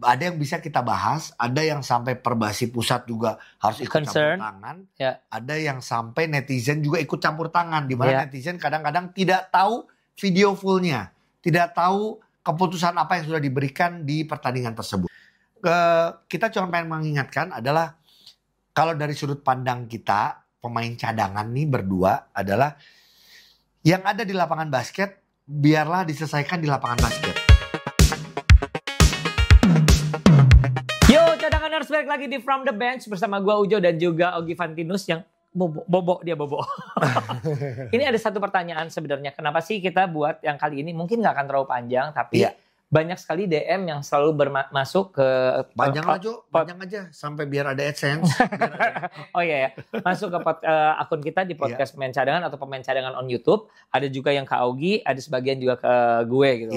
ada yang bisa kita bahas, ada yang sampai Perbasi Pusat juga harus ikut Concern. campur tangan, Ya. ada yang sampai netizen juga ikut campur tangan, di mana netizen kadang-kadang tidak tahu video fullnya, tidak tahu keputusan apa yang sudah diberikan di pertandingan tersebut. Kita cuma pengen mengingatkan adalah kalau dari sudut pandang kita, pemain cadangan nih berdua adalah yang ada di lapangan basket, biarlah diselesaikan di lapangan basket. Yo, cadanganers, balik lagi di From the Bench bersama gua Ujo dan juga Ogi Fantinus yang bobo. Ini ada satu pertanyaan sebenarnya, kenapa sih kita buat yang kali ini mungkin nggak akan terlalu panjang, tapi banyak sekali DM yang selalu masuk ke panjang aja sampai biar ada AdSense. Oh iya ya, masuk ke akun kita di podcast Pemain Cadangan atau Pemain Cadangan on YouTube. Ada juga yang ke Augie, ada sebagian juga ke gue gitu.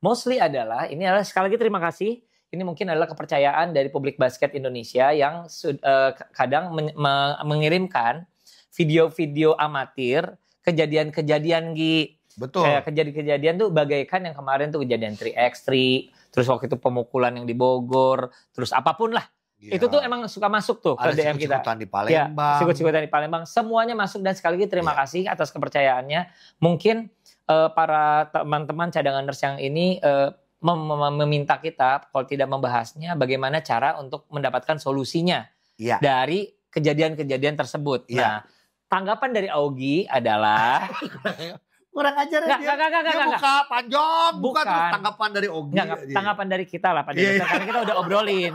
Mostly adalah ini adalah sekali lagi terima kasih. Ini mungkin adalah kepercayaan dari publik basket Indonesia yang kadang mengirimkan video-video amatir, kejadian-kejadian Betul. Kayak kejadian-kejadian tuh bagaikan yang kemarin tuh kejadian 3x3, terus waktu itu pemukulan yang di Bogor, terus apapun lah. Itu tuh emang suka masuk tuh ke DM kita. Sikut-sikutan di Palembang. Sikut-sikutan di Palembang. Semuanya masuk dan sekali lagi terima kasih atas kepercayaannya. Mungkin para teman-teman cadanganers yang ini meminta kita kalau tidak membahasnya bagaimana cara untuk mendapatkan solusinya dari kejadian-kejadian tersebut. Nah, tanggapan dari Augie adalah kurang ajar ya dia buka panjang, buka terus tanggapan dari Augie. Tanggapan dari kita lah Pak karena kita udah obrolin.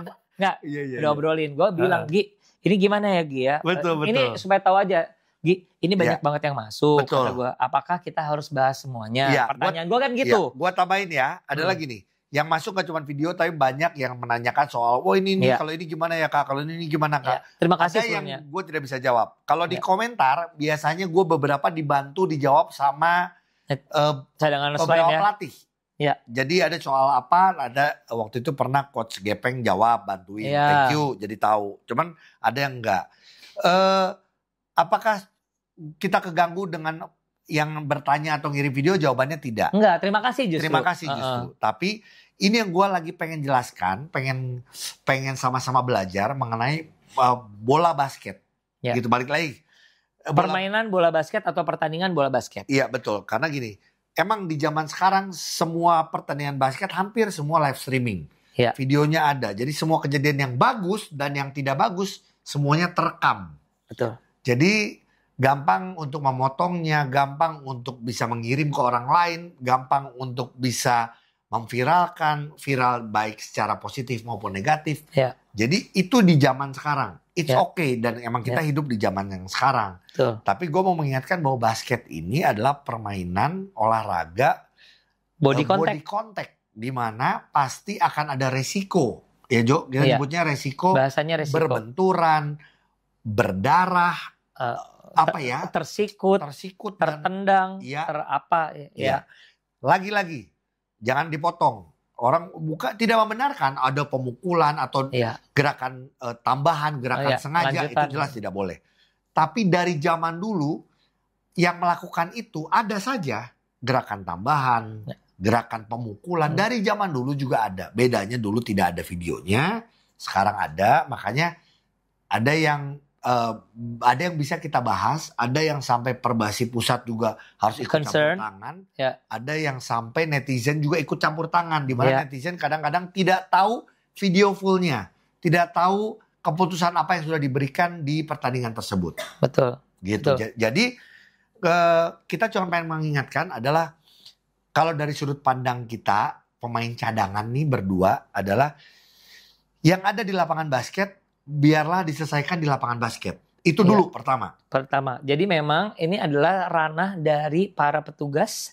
Udah obrolin. Gue bilang, Gi, ini gimana ya Gi ya? Betul. Ini supaya tahu aja, Gi, ini banyak banget yang masuk. Kata gue, apakah kita harus bahas semuanya? Pertanyaan gue kan gitu. Gue tambahin ya, ada lagi nih. Yang masuk gak cuma video tapi banyak yang menanyakan soal, ini kalau ini gimana ya Kak, kalau ini gimana Kak. Terima kasih sebelumnya. Yang gue tidak bisa jawab. Kalau di komentar biasanya gue beberapa dibantu dijawab sama beberapa pelatih. Jadi ada soal apa, ada waktu itu pernah Coach Gepeng jawab, bantuin, thank you, jadi tahu. Cuman ada yang enggak. Apakah kita keganggu dengan yang bertanya atau ngirim video? Jawabannya tidak. Enggak, terima kasih justru. Terima kasih justru. Tapi ini yang gue lagi pengen jelaskan, pengen sama-sama belajar mengenai bola basket. Gitu, balik lagi. Permainan bola basket atau pertandingan bola basket. Iya betul, karena gini, emang di zaman sekarang semua pertandingan basket hampir semua live streaming. Videonya ada, jadi semua kejadian yang bagus dan yang tidak bagus semuanya terekam. Betul. Jadi gampang untuk memotongnya, gampang untuk bisa mengirim ke orang lain, gampang untuk bisa memviralkan, viral baik secara positif maupun negatif. Jadi itu di zaman sekarang, it's okay, dan emang kita hidup di zaman yang sekarang. Tapi gue mau mengingatkan bahwa basket ini adalah permainan olahraga body contact, di mana pasti akan ada resiko. Ya Jo, kita nyebutnya resiko, bahasanya resiko, berbenturan, berdarah, tersikut, tertendang, Lagi-lagi, jangan dipotong. Orang tidak membenarkan ada pemukulan atau gerakan tambahan, gerakan sengaja, itu jelas tidak boleh. Tapi dari zaman dulu yang melakukan itu ada saja gerakan tambahan, gerakan pemukulan. Dari zaman dulu juga ada. Bedanya dulu tidak ada videonya, sekarang ada. Makanya ada yang bisa kita bahas, ada yang sampai Perbasi Pusat juga harus ikut campur tangan, ada yang sampai netizen juga ikut campur tangan, di mana netizen kadang-kadang tidak tahu video fullnya, tidak tahu keputusan apa yang sudah diberikan di pertandingan tersebut. Betul. Gitu. Betul. Jadi kita cuma pengen mengingatkan adalah kalau dari sudut pandang kita, pemain cadangan nih berdua adalah yang ada di lapangan basket, biarlah diselesaikan di lapangan basket. Itu dulu pertama. Jadi memang ini adalah ranah dari para petugas,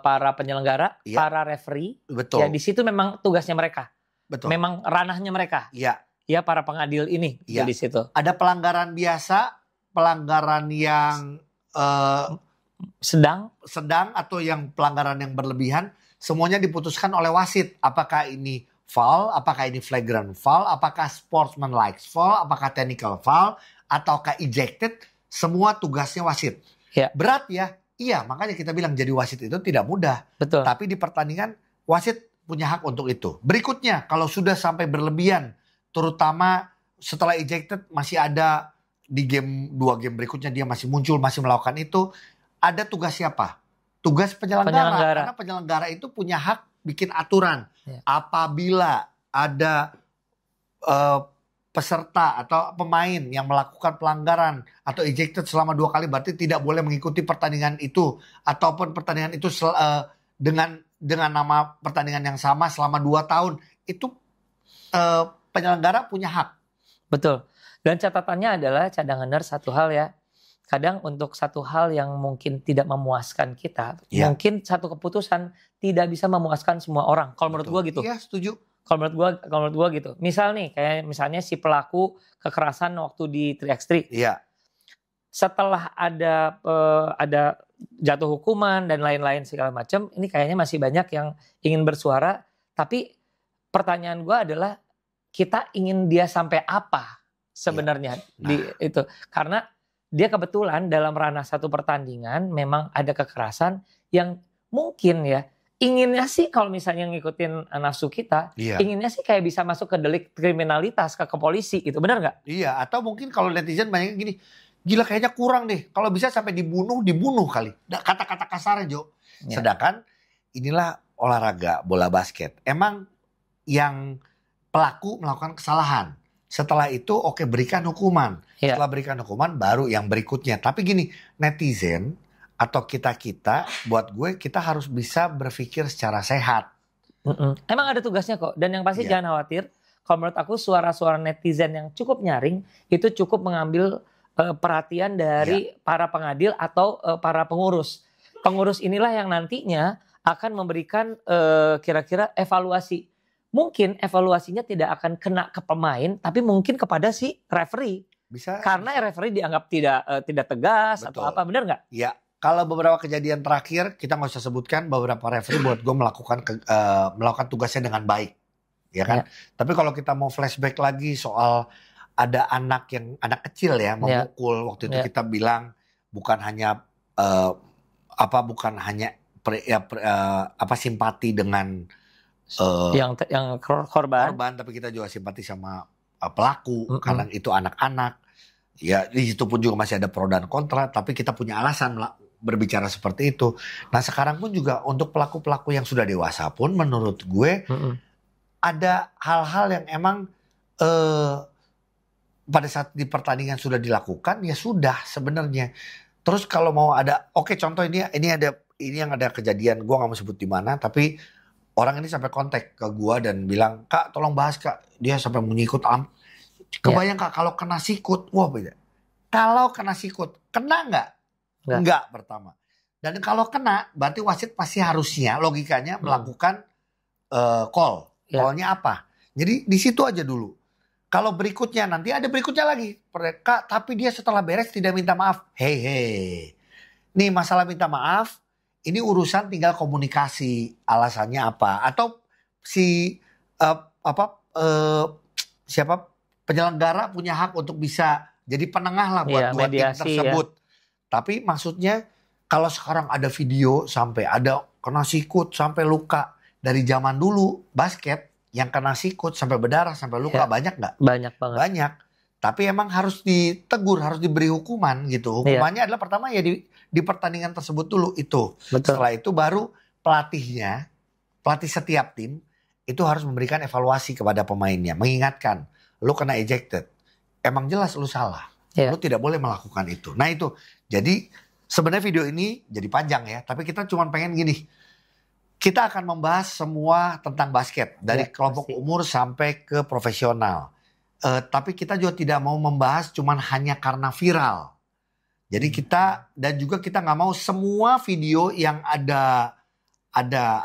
para penyelenggara, para referee. Betul. Ya di situ memang tugasnya mereka. Betul. Memang ranahnya mereka. Ya para pengadil ini di situ. Ada pelanggaran biasa, pelanggaran yang sedang atau yang pelanggaran yang berlebihan, semuanya diputuskan oleh wasit. Apakah ini foul, apakah ini flagrant foul, apakah sportsmanlike foul, apakah technical foul, ataukah ejected, semua tugasnya wasit. Berat ya? Iya, makanya kita bilang jadi wasit itu tidak mudah. Betul. Tapi di pertandingan wasit punya hak untuk itu. Berikutnya, kalau sudah sampai berlebihan, terutama setelah ejected masih ada di game 2 game berikutnya dia masih muncul, masih melakukan itu, ada tugas siapa? Tugas penyelenggara. Karena penyelenggara itu punya hak bikin aturan. Apabila ada peserta atau pemain yang melakukan pelanggaran atau ejected selama 2 kali, berarti tidak boleh mengikuti pertandingan itu, ataupun pertandingan itu dengan nama pertandingan yang sama selama 2 tahun. Itu penyelenggara punya hak. Betul. Dan catatannya adalah cadangan satu hal ya. Kadang untuk satu hal yang mungkin tidak memuaskan kita, mungkin satu keputusan tidak bisa memuaskan semua orang. Kalau menurut gue gitu. Iya, setuju. Kalau menurut gua gitu. Misal nih, kayak misalnya si pelaku kekerasan waktu di 3x3. Iya. Setelah ada jatuh hukuman dan lain-lain segala macam, ini kayaknya masih banyak yang ingin bersuara. Tapi pertanyaan gua adalah, kita ingin dia sampai apa sebenarnya di itu? Karena dia kebetulan dalam ranah satu pertandingan memang ada kekerasan yang mungkin ya, inginnya sih kalau misalnya ngikutin nafsu kita, inginnya sih kayak bisa masuk ke delik kriminalitas, ke polisi gitu, benar nggak? Iya, atau mungkin kalau netizen banyak gini, gila kayaknya kurang deh, kalau bisa sampai dibunuh kali. Kata-kata kasarnya Jo. Sedangkan inilah olahraga bola basket. Emang yang pelaku melakukan kesalahan. Setelah itu berikan hukuman. Setelah berikan hukuman baru yang berikutnya. Tapi gini, netizen atau kita buat gue kita harus bisa berpikir secara sehat. Emang ada tugasnya kok. Dan yang pasti jangan khawatir. Kalau menurut aku suara-suara netizen yang cukup nyaring itu cukup mengambil perhatian dari para pengadil atau para pengurus. Pengurus inilah yang nantinya akan memberikan kira-kira evaluasi. Mungkin evaluasinya tidak akan kena ke pemain, tapi mungkin kepada si referee. Karena referee dianggap tidak tegas. Betul. Atau apa, benar nggak? Iya. Kalau beberapa kejadian terakhir, kita nggak usah sebutkan, beberapa referee buat gue melakukan tugasnya dengan baik, ya kan? Tapi kalau kita mau flashback lagi soal ada anak kecil ya memukul, waktu itu kita bilang bukan hanya simpati dengan yang korban, tapi kita juga simpati sama pelaku karena itu anak-anak. Ya di situ pun juga masih ada pro dan kontra, tapi kita punya alasan berbicara seperti itu. Nah sekarang pun juga untuk pelaku-pelaku yang sudah dewasa pun menurut gue ada hal-hal yang emang pada saat di pertandingan sudah dilakukan ya sudah sebenarnya. Terus kalau mau ada contoh ini yang ada kejadian, gue nggak mau sebut di mana, tapi orang ini sampai kontak ke gue dan bilang, Kak tolong bahas Kak, dia sampai menyikut kebayang Kak kalau kena sikut, wah beda. Kalau kena sikut, kena nggak? Enggak pertama. Dan kalau kena, berarti wasit pasti harusnya logikanya melakukan call. Callnya apa? Jadi di situ aja dulu. Kalau berikutnya nanti ada berikutnya lagi. Kak, tapi dia setelah beres tidak minta maaf. Hei. Nih masalah minta maaf, ini urusan tinggal komunikasi. Alasannya apa? Atau siapa penyelenggara punya hak untuk bisa jadi penengah lah buat dua tim tersebut. Tapi maksudnya kalau sekarang ada video sampai ada kena sikut sampai luka, dari zaman dulu basket yang kena sikut sampai berdarah sampai luka banyak nggak? Banyak banget. Banyak. Tapi emang harus ditegur, harus diberi hukuman gitu. Hukumannya adalah pertama ya di pertandingan tersebut dulu itu. Betul. Setelah itu baru pelatih setiap tim itu harus memberikan evaluasi kepada pemainnya, mengingatkan, lu kena ejected. Emang jelas lu salah. Lu tidak boleh melakukan itu. Nah itu. Jadi sebenarnya video ini jadi panjang ya. Tapi kita cuma pengen gini. Kita akan membahas semua tentang basket. Dari kelompok umur sampai ke profesional. Tapi kita juga tidak mau membahas cuma hanya karena viral. Jadi kita nggak mau semua video yang ada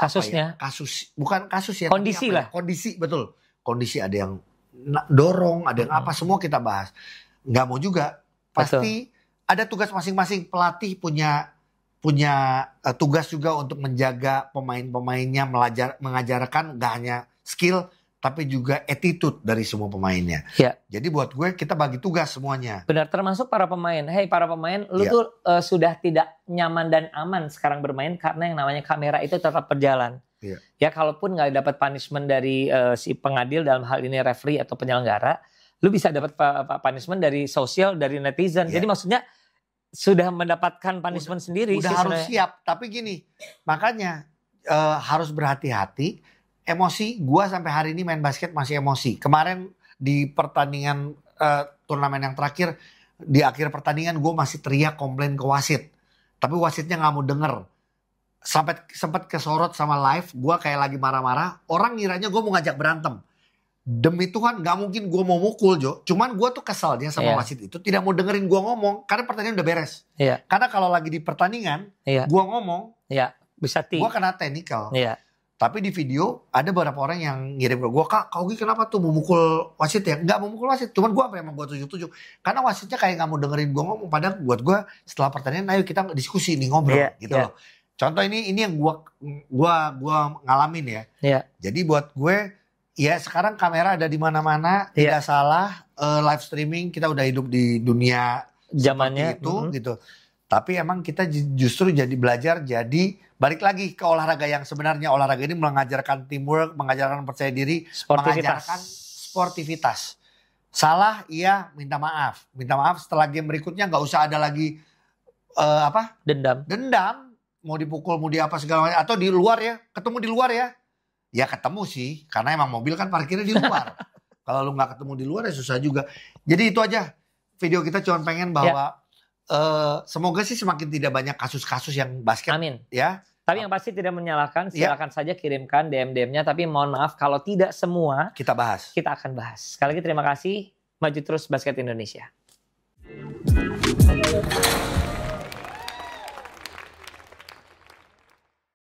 kasusnya. Bukan kasus ya. Kondisi lah. Kondisi, betul. Kondisi ada yang dorong, ada yang apa, semua kita bahas. Nggak mau juga. Pasti ada tugas masing-masing. Pelatih punya tugas juga untuk menjaga pemain-pemainnya, mengajarkan nggak hanya skill, tapi juga attitude dari semua pemainnya. Jadi buat gue kita bagi tugas semuanya. Benar, termasuk para pemain. Hey para pemain, lu tuh sudah tidak nyaman dan aman sekarang bermain karena yang namanya kamera itu tetap berjalan. Ya kalaupun nggak dapat punishment dari si pengadil dalam hal ini referee atau penyelenggara, lu bisa dapat punishment dari sosial, dari netizen. Jadi maksudnya sudah mendapatkan punishment sendiri. Udah harus siap. Tapi gini, makanya harus berhati-hati. Emosi, gua sampai hari ini main basket masih emosi. Kemarin di pertandingan turnamen yang terakhir, di akhir pertandingan gue masih teriak komplain ke wasit. Tapi wasitnya gak mau denger. Sampai sempat kesorot sama live, gue kayak lagi marah-marah. Orang ngiranya gue mau ngajak berantem. Demi Tuhan gak mungkin gue mau mukul, Jo. Cuman gue tuh kesalnya sama wasit itu tidak mau dengerin gue ngomong. Karena pertandingan udah beres. Karena kalau lagi di pertandingan, gue ngomong, bisa gue kena technical. Tapi di video ada beberapa orang yang ngirim ke gue, Kak, Kaugi kenapa tuh memukul wasit ya? Gak memukul wasit, cuman gue memang gue tuju-tuju. Karena wasitnya kayak gak mau dengerin gue ngomong. Padahal buat gue setelah pertandingan, ayo kita diskusi nih, ngobrol gitu loh. Contoh ini yang gue ngalamin ya. Jadi buat gue, ya sekarang kamera ada di mana-mana, tidak salah. Live streaming, kita udah hidup di dunia zamannya itu gitu. Tapi emang kita justru jadi belajar, jadi balik lagi ke olahraga yang sebenarnya. Olahraga ini mengajarkan teamwork, mengajarkan percaya diri, mengajarkan sportivitas. Salah, iya, minta maaf. Minta maaf setelah game berikutnya gak usah ada lagi Dendam, mau dipukul, mau di apa segala macam. Atau di luar ya, ketemu di luar ya. Ya ketemu sih, karena emang mobil kan parkirnya di luar. Kalau lu gak ketemu di luar ya susah juga. Jadi itu aja video kita, cuma pengen bahwa semoga sih semakin tidak banyak kasus-kasus yang basket. Amin. Ya. Tapi yang pasti tidak menyalahkan, silakan saja kirimkan DM-DM-nya. Tapi mohon maaf kalau tidak semua kita bahas. Kita akan bahas. Sekali lagi terima kasih. Maju terus basket Indonesia.